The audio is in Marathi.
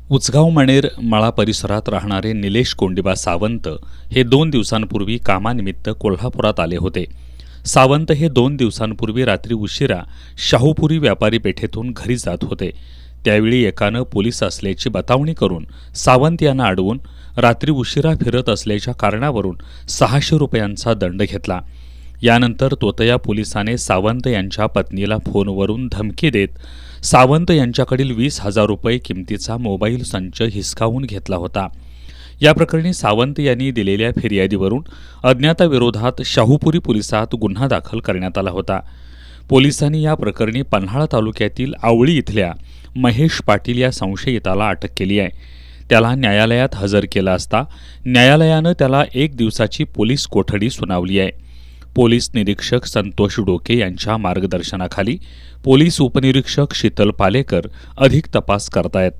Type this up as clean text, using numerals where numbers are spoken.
उचगाव मणेर मळा परिसरात राहणारे निलेश कोंडिबा सावंत हे 2 दिवसांपूर्वी कामानिमित्त कोल्हापुरात आले होते. सावंत हे 2 दिवसांपूर्वी रात्री उशिरा शाहूपुरी व्यापारी पेठेतून घरी जात होते. त्यावेळी एकानं पोलीस असल्याची बतावणी करून सावंत यांना अडवून रात्री उशिरा फिरत असल्याच्या कारणावरून 600 रुपयांचा दंड घेतला. यानंतर तोतया पोलिसाने सावंत यांच्या पत्नीला फोनवरून धमकी देत सावंत यांच्याकडील 20,000 रुपये किमतीचा मोबाईल संच हिसकावून घेतला होता. या प्रकरणी सावंत यांनी दिलेल्या फिर्यादीवरून अज्ञाताविरोधात शाहूपुरी पोलिसात गुन्हा दाखल करण्यात आला होता. पोलिसांनी या प्रकरणी पन्हाळा तालुक्यातील आवळी इथल्या महेश पाटील या संशयिताला अटक केली आहे. त्याला न्यायालयात हजर केलं असता न्यायालयानं त्याला 1 दिवसाची पोलीस कोठडी सुनावली आहे. पोलीस निरीक्षक संतोष डोके यांच्या मार्गदर्शनाखाली पोलीस उपनिरीक्षक शीतल पालेकर अधिक तपास करतायत.